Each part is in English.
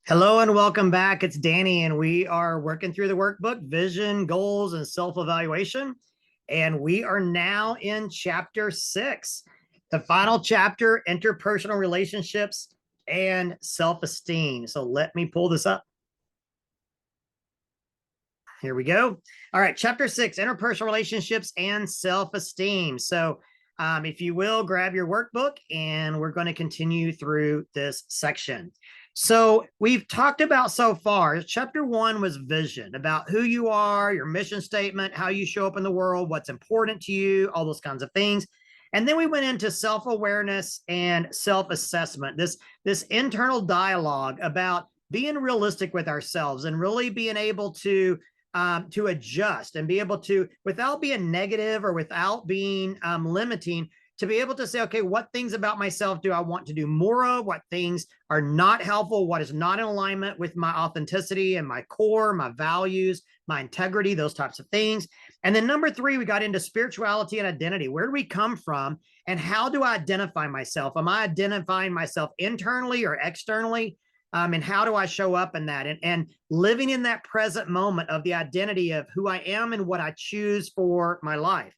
Hello and welcome back. It's Danny, and we are working through the workbook, Vision, Goals, and Self-Evaluation. And we are now in chapter 6, the final chapter, Interpersonal Relationships and Self-Esteem. So let me pull this up. Here we go. All right, chapter 6, Interpersonal Relationships and Self-Esteem. So if you will, grab your workbook, and we're going to continue through this section. So we've talked about so far, chapter 1 was vision, about who you are, your mission statement, how you show up in the world, what's important to you, all those kinds of things. And then we went into self-awareness and self-assessment, this internal dialogue about being realistic with ourselves and really being able to adjust and be able to, without being negative or without being limiting, to be able to say, okay, what things about myself do I want to do more of? What things are not helpful? What is not in alignment with my authenticity and my core, my values, my integrity, those types of things. And then number 3, we got into spirituality and identity. Where do we come from? And how do I identify myself? Am I identifying myself internally or externally? And how do I show up in that? And living in that present moment of the identity of who I am and what I choose for my life.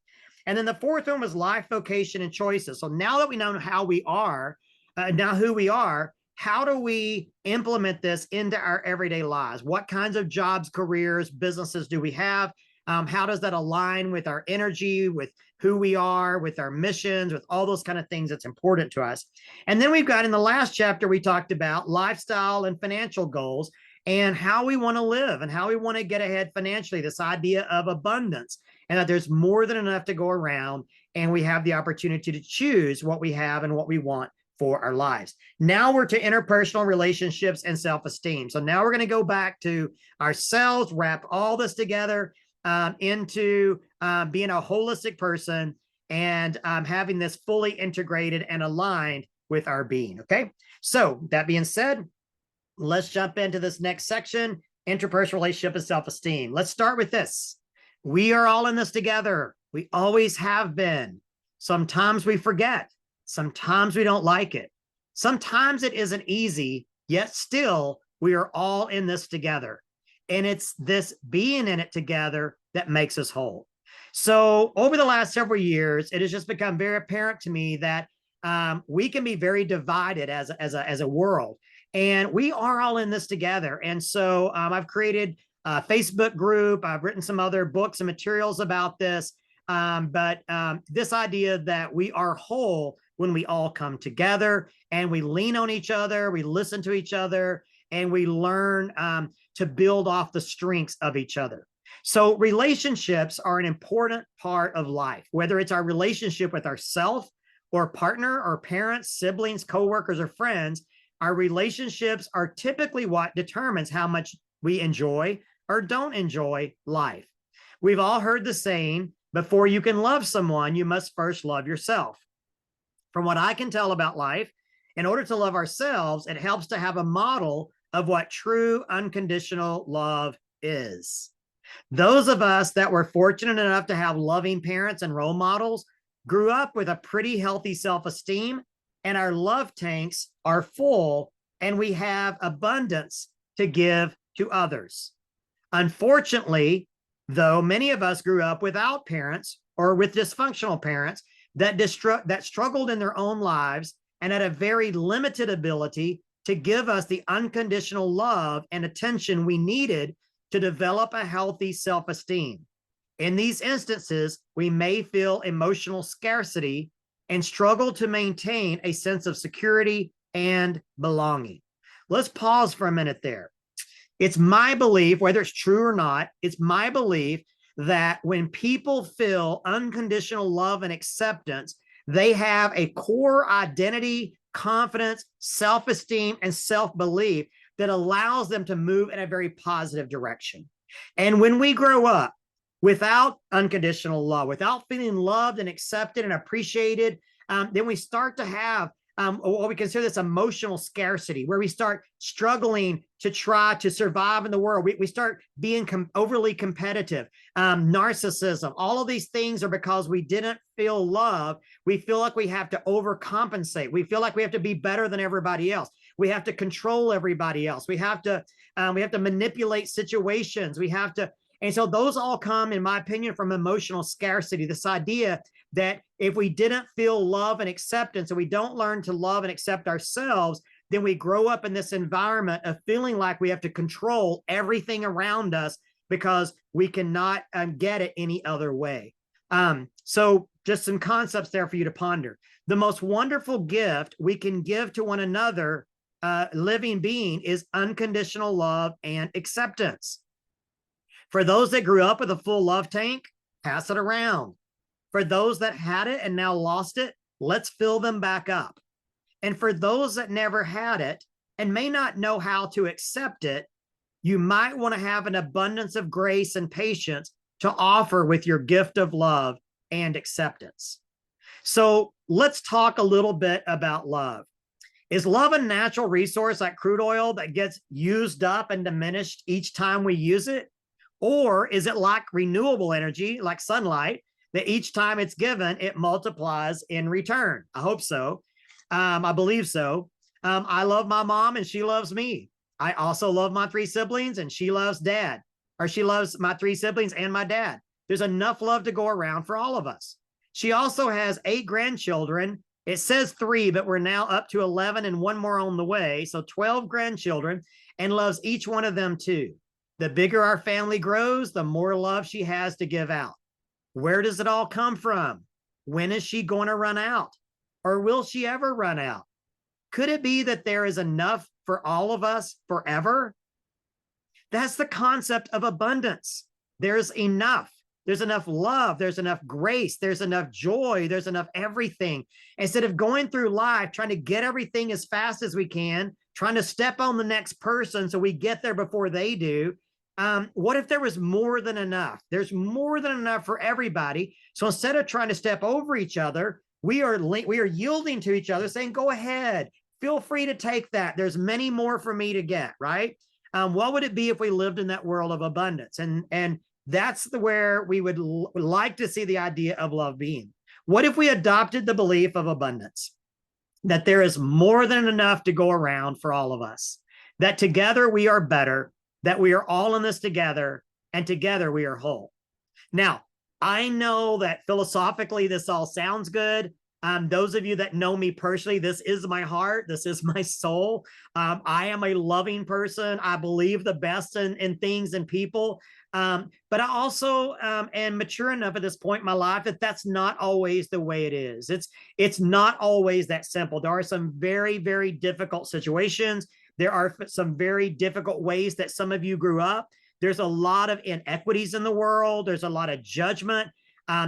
And then the 4th one was life, vocation, and choices. So now that we know how we are, now who we are, how do we implement this into our everyday lives? What kinds of jobs, careers, businesses do we have? How does that align with our energy, with who we are, with our missions, with all those kind of things that's important to us? And then we've got, in the last chapter, we talked about lifestyle and financial goals and how we want to live and how we want to get ahead financially, this idea of abundance, and that there's more than enough to go around, and we have the opportunity to choose what we have and what we want for our lives. Now we're to interpersonal relationships and self-esteem. So now we're going to go back to ourselves, wrap all this together into being a holistic person and having this fully integrated and aligned with our being. Okay, so that being said, let's jump into this next section, interpersonal relationship and self-esteem. Let's start with this. We are all in this together. We always have been. Sometimes we forget. Sometimes we don't like it. Sometimes it isn't easy, yet still we are all in this together. And it's this being in it together that makes us whole. So over the last several years, it has just become very apparent to me that we can be very divided as a world. And we are all in this together. And so I've created a Facebook group. I've written some other books and materials about this. But this idea that we are whole when we all come together and we lean on each other, we listen to each other, and we learn to build off the strengths of each other. So relationships are an important part of life, whether it's our relationship with ourselves or partner or parents, siblings, coworkers, or friends. Our relationships are typically what determines how much we enjoy or don't enjoy life. We've all heard the saying, before you can love someone, you must first love yourself. From what I can tell about life, in order to love ourselves, it helps to have a model of what true unconditional love is. Those of us that were fortunate enough to have loving parents and role models grew up with a pretty healthy self-esteem, and our love tanks are full, and we have abundance to give to others. Unfortunately, though, many of us grew up without parents or with dysfunctional parents that struggled in their own lives and had a very limited ability to give us the unconditional love and attention we needed to develop a healthy self-esteem. In these instances, we may feel emotional scarcity and struggle to maintain a sense of security and belonging. Let's pause for a minute there. It's my belief, whether it's true or not, it's my belief that when people feel unconditional love and acceptance, they have a core identity, confidence, self-esteem, and self-belief that allows them to move in a very positive direction. And when we grow up without unconditional love, without feeling loved and accepted and appreciated, then we start to have what we consider this emotional scarcity, where we start struggling to try to survive in the world. We start being overly competitive, narcissism. All of these things are because we didn't feel love. We feel like we have to overcompensate. We feel like we have to be better than everybody else. We have to control everybody else. We have to manipulate situations. And so those all come, in my opinion, from emotional scarcity. This idea that if we didn't feel love and acceptance, and we don't learn to love and accept ourselves, then we grow up in this environment of feeling like we have to control everything around us because we cannot get it any other way. So just some concepts there for you to ponder. The most wonderful gift we can give to one another, living being, is unconditional love and acceptance. For those that grew up with a full love tank, pass it around. For those that had it and now lost it, let's fill them back up. And for those that never had it and may not know how to accept it, you might want to have an abundance of grace and patience to offer with your gift of love and acceptance. So let's talk a little bit about love. Is love a natural resource like crude oil that gets used up and diminished each time we use it? Or is it like renewable energy, like sunlight, that each time it's given, it multiplies in return? I hope so. I believe so. I love my mom and she loves me. I also love my 3 siblings and she loves dad, or she loves my 3 siblings and my dad. There's enough love to go around for all of us. She also has 8 grandchildren. It says 3, but we're now up to 11 and 1 more on the way. So 12 grandchildren, and loves each one of them too. The bigger our family grows, the more love she has to give out. Where does it all come from? When is she going to run out? Or will she ever run out? Could it be that there is enough for all of us forever? That's the concept of abundance. There's enough. There's enough love. There's enough grace. There's enough joy. There's enough everything. Instead of going through life trying to get everything as fast as we can, trying to step on the next person so we get there before they do, what if there was more than enough? There's more than enough for everybody. So instead of trying to step over each other, we are yielding to each other, saying, go ahead, feel free to take that. There's many more for me to get, right? What would it be if we lived in that world of abundance? And that's where we would like to see the idea of love being. What if we adopted the belief of abundance, that there is more than enough to go around for all of us, that together we are better, that we are all in this together, and together we are whole. Now, I know that philosophically this all sounds good. Those of you that know me personally, this is my heart. This is my soul. I am a loving person. I believe the best in things and people. But I also am mature enough at this point in my life that that's not always the way it is. It's not always that simple. There are some very, very difficult situations. There are some very difficult ways that some of you grew up. There's a lot of inequities in the world. There's a lot of judgment.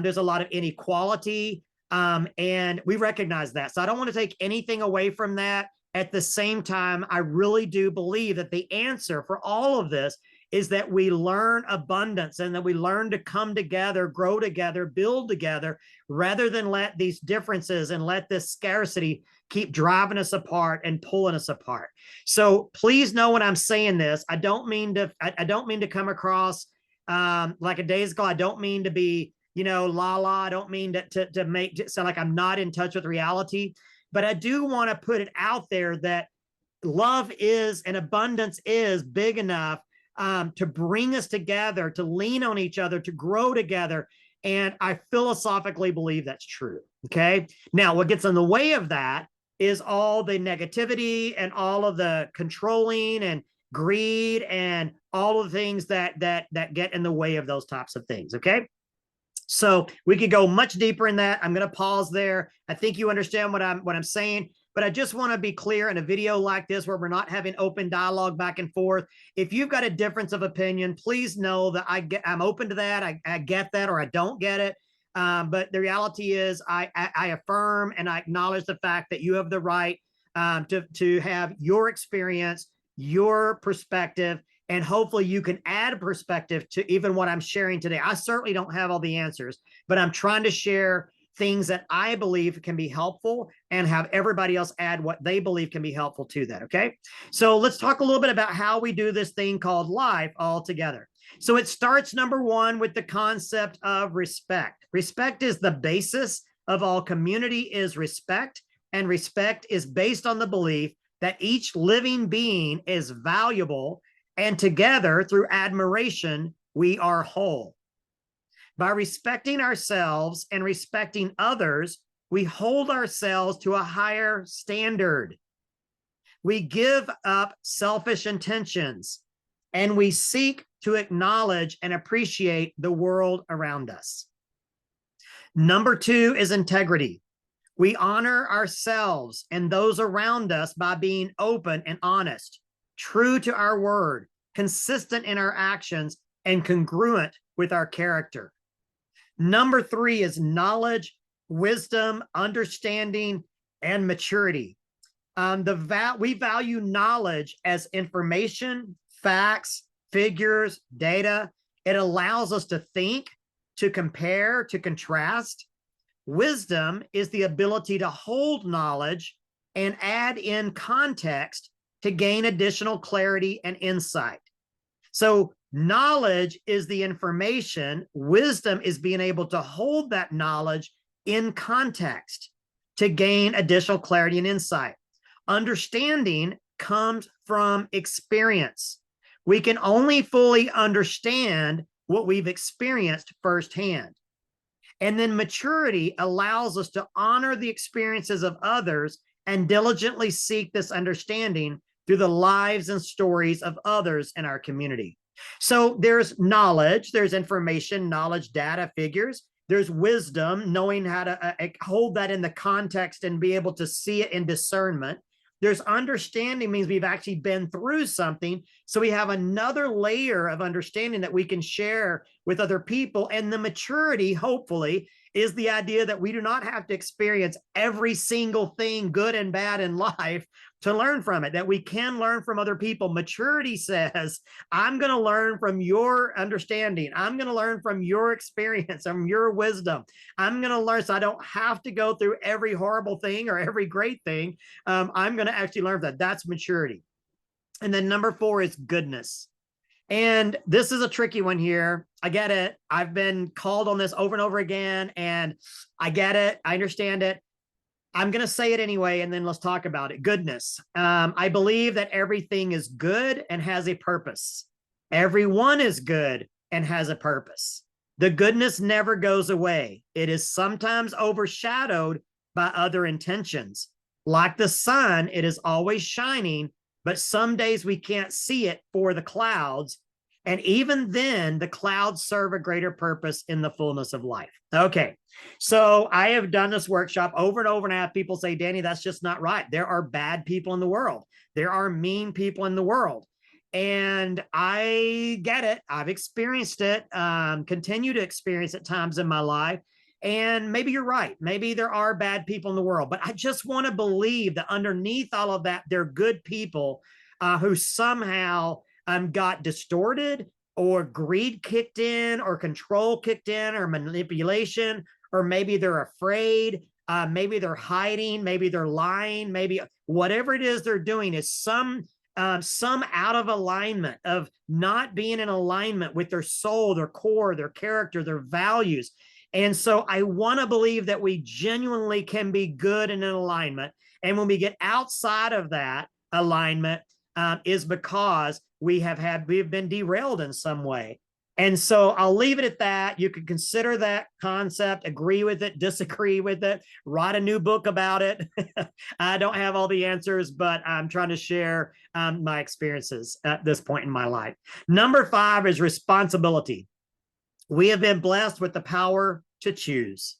There's a lot of inequality. And we recognize that. So I don't want to take anything away from that. At the same time, I really do believe that the answer for all of this is that we learn abundance and that we learn to come together, grow together, build together, rather than let these differences and let this scarcity keep driving us apart and pulling us apart. So please know when I'm saying this, I don't mean to come across like a days ago. I don't mean to be, I don't mean to make it sound like I'm not in touch with reality, but I do want to put it out there that love is and abundance is big enough to bring us together, to lean on each other, to grow together. And I philosophically believe that's true. Okay. Now, what gets in the way of that is all the negativity and all of the controlling and greed and all of the things that get in the way of those types of things. Okay. So we could go much deeper in that. I'm going to pause there. I think you understand what I'm saying, but I just want to be clear in a video like this where we're not having open dialogue back and forth. If you've got a difference of opinion, please know that I'm open to that. I get that, or I don't get it. But the reality is I affirm and I acknowledge the fact that you have the right to have your experience, your perspective, and hopefully you can add perspective to even what I'm sharing today. I certainly don't have all the answers, but I'm trying to share things that I believe can be helpful and have everybody else add what they believe can be helpful to that, okay? So let's talk a little bit about how we do this thing called life all together. So it starts, number one, with the concept of respect. Respect is the basis of all community is respect, and respect is based on the belief that each living being is valuable, and together, through admiration, we are whole. By respecting ourselves and respecting others, we hold ourselves to a higher standard. We give up selfish intentions, and we seek to acknowledge and appreciate the world around us. Number 2 is integrity. We honor ourselves and those around us by being open and honest, true to our word, consistent in our actions, and congruent with our character. Number 3 is knowledge, wisdom, understanding, and maturity. We value knowledge as information, facts, figures, data. It allows us to think, to compare, to contrast. Wisdom is the ability to hold knowledge and add in context to gain additional clarity and insight. So knowledge is the information. Wisdom is being able to hold that knowledge in context to gain additional clarity and insight. Understanding comes from experience. We can only fully understand what we've experienced firsthand. And then maturity allows us to honor the experiences of others and diligently seek this understanding through the lives and stories of others in our community. So there's knowledge, there's information, knowledge, data, figures. There's wisdom, knowing how to hold that in the context and be able to see it in discernment. There's understanding, means we've actually been through something. So we have another layer of understanding that we can share with other people. And the maturity, hopefully, is the idea that we do not have to experience every single thing, good and bad, in life to learn from it, that we can learn from other people. Maturity says, I'm going to learn from your understanding. I'm going to learn from your experience, from your wisdom. I'm going to learn, so I don't have to go through every horrible thing or every great thing. I'm going to actually learn that. That's maturity. And then number 4 is goodness. And this is a tricky one here. I get it. I've been called on this over and over again, and I get it. I understand it. I'm going to say it anyway, and then let's talk about it. Goodness. I believe that everything is good and has a purpose. Everyone is good and has a purpose. The goodness never goes away. It is sometimes overshadowed by other intentions. Like the sun, it is always shining, but some days we can't see it for the clouds. And even then, the clouds serve a greater purpose in the fullness of life. Okay, so I have done this workshop over and over, and I have people say, Danny, that's just not right. There are bad people in the world. There are mean people in the world. And I get it. I've experienced it, continue to experience at times in my life. And maybe you're right. Maybe there are bad people in the world, but I just want to believe that underneath all of that, they're good people who somehow got distorted, or greed kicked in, or control kicked in, or manipulation, or maybe they're afraid. Maybe they're hiding. Maybe they're lying. Maybe whatever it is they're doing is some out of alignment, of not being in alignment with their soul, their core, their character, their values. And so I want to believe that we genuinely can be good and in alignment. And when we get outside of that alignment, is because we have been derailed in some way. And so I'll leave it at that. You can consider that concept, agree with it, disagree with it, write a new book about it. I don't have all the answers, but I'm trying to share my experiences at this point in my life. Number 5 is responsibility. We have been blessed with the power to choose.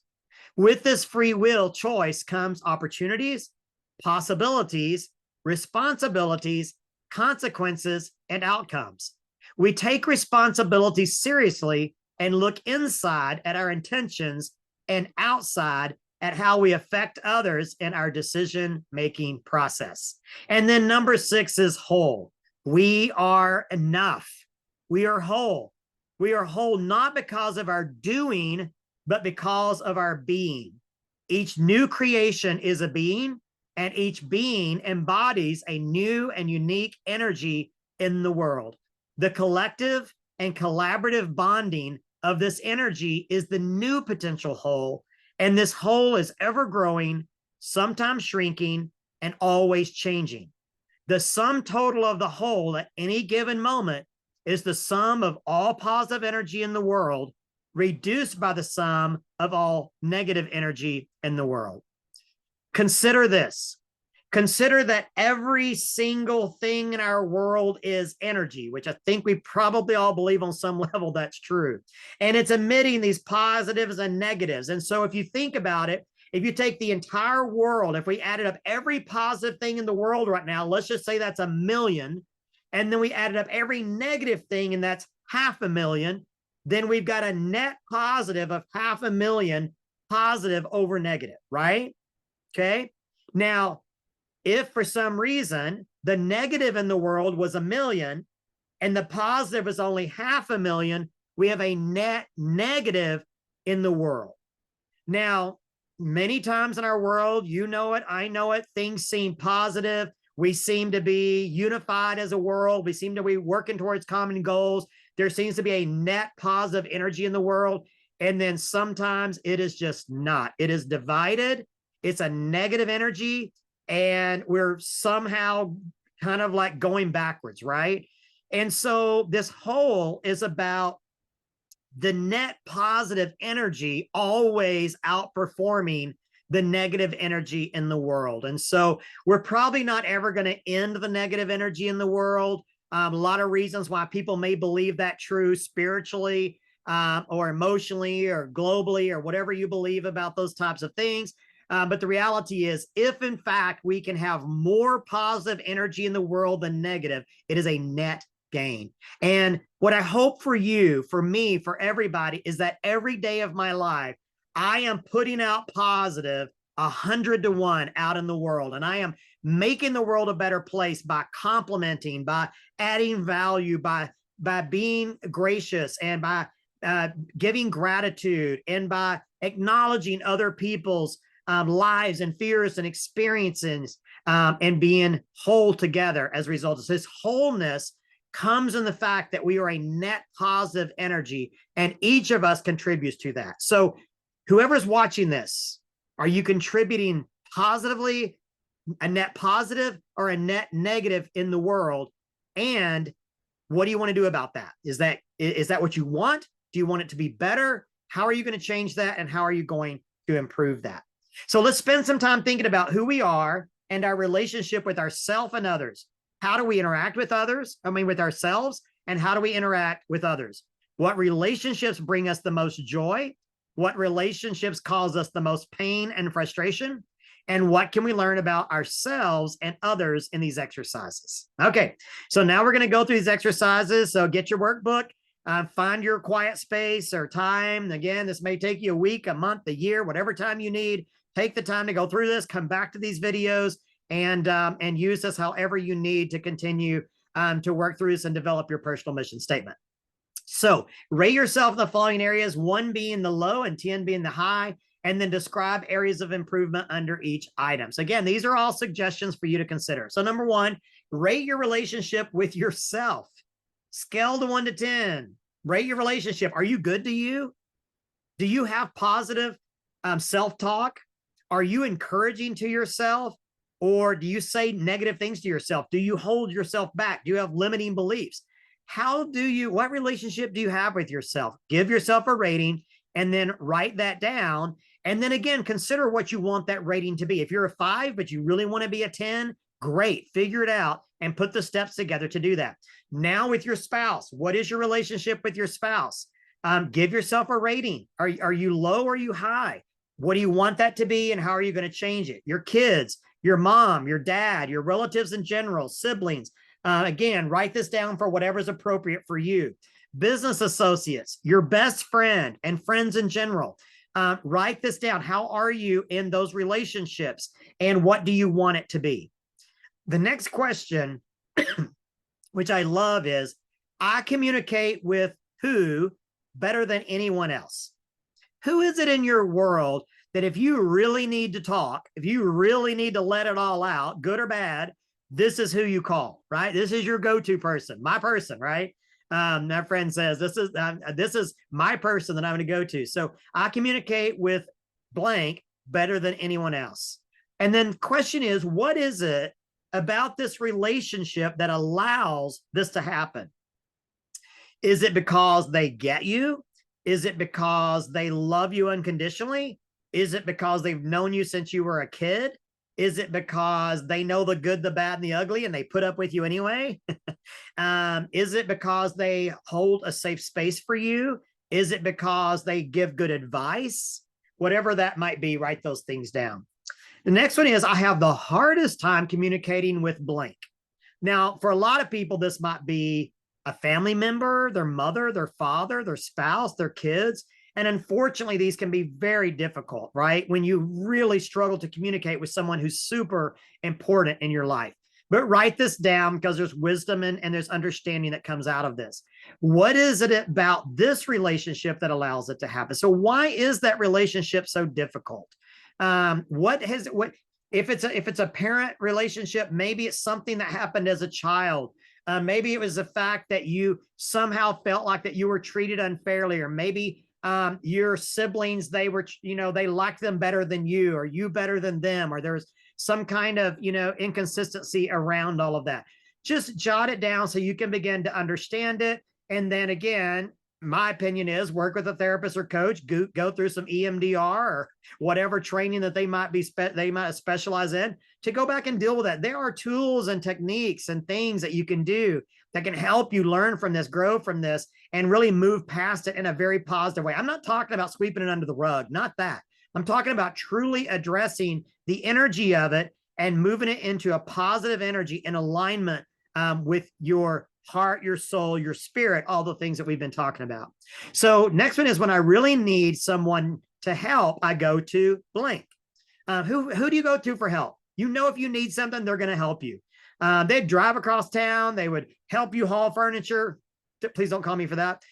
With this free will choice comes opportunities, possibilities, responsibilities, consequences, and outcomes. We take responsibility seriously and look inside at our intentions and outside at how we affect others in our decision-making process. And then number 6 is whole. We are enough. We are whole. We are whole not because of our doing, but because of our being. Each new creation is a being, and each being embodies a new and unique energy in the world. The collective and collaborative bonding of this energy is the new potential whole, and this whole is ever growing, sometimes shrinking, and always changing. The sum total of the whole at any given moment is the sum of all positive energy in the world reduced by the sum of all negative energy in the world. Consider this. Consider that every single thing in our world is energy, which I think we probably all believe on some level that's true. And it's emitting these positives and negatives. And so if you think about it, if you take the entire world, if we added up every positive thing in the world right now, let's just say that's 1 million, and then we added up every negative thing, and that's 500,000, then we've got a net positive of 500,000 positive over negative, right? Okay. Now, if for some reason the negative in the world was 1 million and the positive is only 500,000, we have a net negative in the world. Now, many times in our world, you know it, I know it, things seem positive. We seem to be unified as a world. We seem to be working towards common goals. There seems to be a net positive energy in the world. And then sometimes it is just not. It is divided. It's a negative energy. And we're somehow kind of like going backwards, right? And so this whole is about the net positive energy always outperforming the negative energy in the world. And so we're probably not ever going to end the negative energy in the world. A lot of reasons why people may believe that true spiritually or emotionally or globally or whatever you believe about those types of things. But the reality is, if in fact we can have more positive energy in the world than negative, it is a net gain. And what I hope for you, for me, for everybody, is that every day of my life, I am putting out positive 100 to 1 out in the world. And I am making the world a better place by complimenting, by adding value, by being gracious, and by giving gratitude, and by acknowledging other people's lives and fears and experiences, and being whole together as a result of this. Wholeness comes in the fact that we are a net positive energy, and each of us contributes to that. So whoever's watching this, are you contributing positively, a net positive or a net negative in the world? And what do you want to do about that? Is that what you want? Do you want it to be better? How are you going to change that? And how are you going to improve that? So let's spend some time thinking about who we are and our relationship with ourselves and others. How do we interact with others? With ourselves, and how do we interact with others? What relationships bring us the most joy? What relationships cause us the most pain and frustration? And what can we learn about ourselves and others in these exercises? Okay, so now we're going to go through these exercises. So get your workbook, find your quiet space or time. Again, this may take you a week, a month, a year, whatever time you need. Take the time to go through this, come back to these videos, and use this however you need to continue to work through this and develop your personal mission statement. So rate yourself in the following areas, 1 being the low and 10 being the high, and then describe areas of improvement under each item. So again, these are all suggestions for you to consider. So number 1, rate your relationship with yourself. Scale to 1 to 10. Rate your relationship. Are you good to you? Do you have positive self-talk? Are you encouraging to yourself? Or do you say negative things to yourself? Do you hold yourself back? Do you have limiting beliefs? What relationship do you have with yourself? Give yourself a rating and then write that down. And then again, consider what you want that rating to be. If you're a 5, but you really want to be a 10, great. Figure it out and put the steps together to do that. Now with your spouse, what is your relationship with your spouse? Give yourself a rating. Are you low or are you high? What do you want that to be, and how are you going to change it? Your kids, your mom, your dad, your relatives in general, siblings. Again, write this down for whatever's appropriate for you. Business associates, your best friend, and friends in general. Write this down. How are you in those relationships, and what do you want it to be? The next question, which I love, is I communicate with who better than anyone else? Who is it in your world that if you really need to talk, if you really need to let it all out, good or bad, this is who you call, right? This is your go-to person, my person, right? My friend says, this is my person that I'm going to go to. So I communicate with blank better than anyone else. And then question is, what is it about this relationship that allows this to happen? Is it because they get you? Is it because they love you unconditionally? Is it because they've known you since you were a kid? Is it because they know the good, the bad, and the ugly, and they put up with you anyway? Is it because they hold a safe space for you? Is it because they give good advice? Whatever that might be, write those things down. The next one is, I have the hardest time communicating with blank. Now, for a lot of people, this might be a family member, their mother, their father, their spouse, their kids. And unfortunately, these can be very difficult, right? When you really struggle to communicate with someone who's super important in your life. But write this down, because there's wisdom and there's understanding that comes out of this. What is it about this relationship that allows it to happen? So why is that relationship so difficult? What if it's a parent relationship? Maybe it's something that happened as a child. Maybe it was the fact that you somehow felt like that you were treated unfairly, or maybe your siblings, they liked them better than you, or you better than them, or there's some kind of, inconsistency around all of that. Just jot it down so you can begin to understand it. And then again, my opinion is, work with a therapist or coach, go through some EMDR or whatever training that they might specialize in, to go back and deal with that. There are tools and techniques and things that you can do that can help you learn from this, grow from this, and really move past it in a very positive way. I'm not talking about sweeping it under the rug, not that. I'm talking about truly addressing the energy of it and moving it into a positive energy in alignment with your heart, your soul, your spirit, all the things that we've been talking about. So next one is, when I really need someone to help, I go to blank. Who do you go to for help? If you need something, they're going to help you. They'd drive across town. They would help you haul furniture. Please don't call me for that.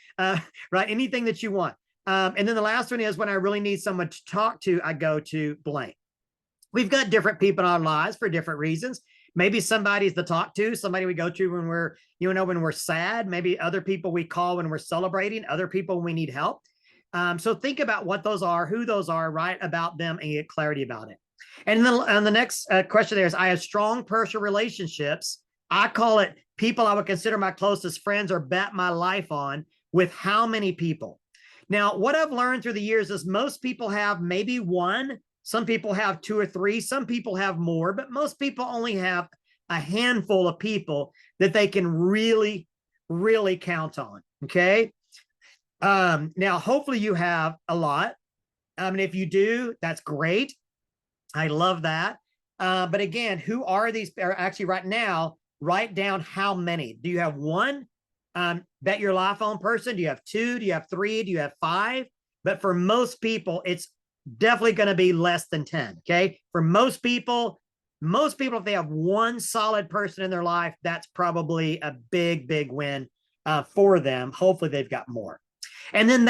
Right? Anything that you want. And then the last one is, when I really need someone to talk to, I go to blank. We've got different people in our lives for different reasons. Maybe somebody's to talk to, somebody we go to when we're sad. Maybe other people we call when we're celebrating, other people when we need help. So think about what those are, who those are, write about them, and get clarity about it. And then the next question there is, I have strong personal relationships. I call it people I would consider my closest friends or bet my life on. With how many people? Now, what I've learned through the years is most people have maybe one. Some people have two or three. Some people have more, but most people only have a handful of people that they can really, really count on. Okay. Now, hopefully you have a lot. And if you do, that's great. I love that. But again, who are these? Actually, right now, write down how many. Do you have one? Bet your life on person? Do you have two? Do you have three? Do you have five? But for most people, it's definitely going to be less than 10. Okay. For most people, if they have one solid person in their life, that's probably a big, big win for them. Hopefully they've got more. And then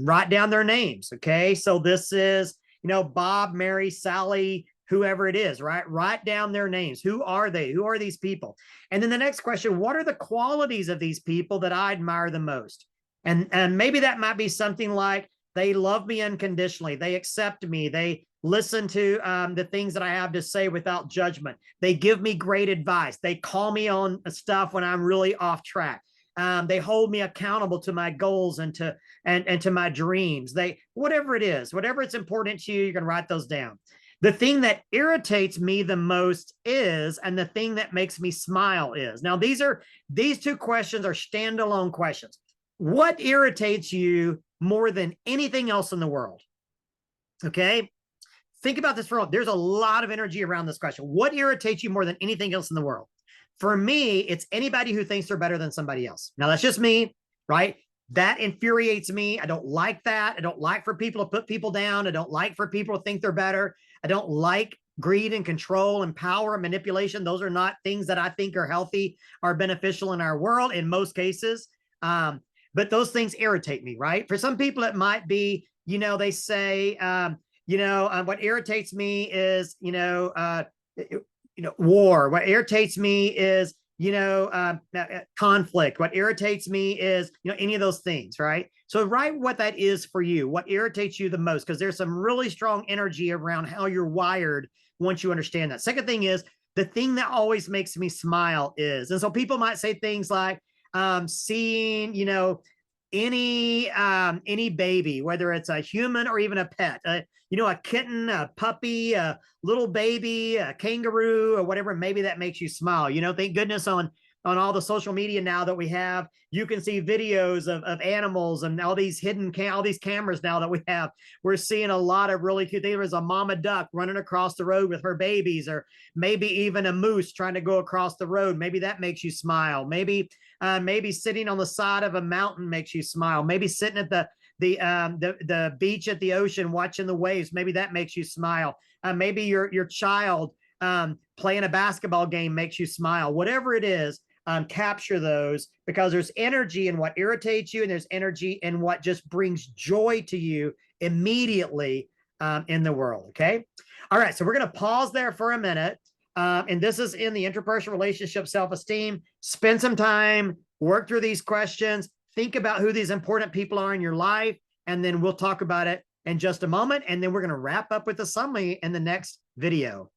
write down their names. Okay. So this is, Bob, Mary, Sally, whoever it is, right? Write down their names. Who are they? Who are these people? And then the next question, what are the qualities of these people that I admire the most? And maybe that might be something like, they love me unconditionally. They accept me. They listen to the things that I have to say without judgment. They give me great advice. They call me on stuff when I'm really off track. They hold me accountable to my goals and to my dreams. Whatever it is, whatever it's important to you, you can write those down. The thing that irritates me the most is, and the thing that makes me smile is. Now, these two questions are standalone questions. What irritates you more than anything else in the world? Okay. Think about this for a moment. There's a lot of energy around this question. What irritates you more than anything else in the world? For me, it's anybody who thinks they're better than somebody else. Now, that's just me, right? That infuriates me. I don't like that. I don't like for people to put people down. I don't like for people to think they're better. I don't like greed and control and power and manipulation. Those are not things that I think are healthy or beneficial in our world in most cases. But those things irritate me, right? For some people, it might be, they say, what irritates me is, war. What irritates me is, conflict. What irritates me is, any of those things, right? So write what that is for you, what irritates you the most, because there's some really strong energy around how you're wired once you understand that. Second thing is, the thing that always makes me smile is, and so people might say things like, seeing, any baby, whether it's a human or even a pet, a kitten, a puppy, a little baby, a kangaroo, or whatever, maybe that makes you smile. Thank goodness on all the social media now that we have, you can see videos of animals and all these all these cameras now that we have. We're seeing a lot of really cute. There was a mama duck running across the road with her babies, or maybe even a moose trying to go across the road. Maybe that makes you smile. Maybe sitting on the side of a mountain makes you smile. Maybe sitting at the beach at the ocean watching the waves. Maybe that makes you smile. Maybe your child playing a basketball game makes you smile. Whatever it is, capture those, because there's energy in what irritates you, and there's energy in what just brings joy to you immediately in the world. Okay. All right. So we're going to pause there for a minute. And this is in the interpersonal relationship self-esteem. Spend some time, work through these questions, think about who these important people are in your life, and then we'll talk about it in just a moment. And then we're going to wrap up with a summary in the next video.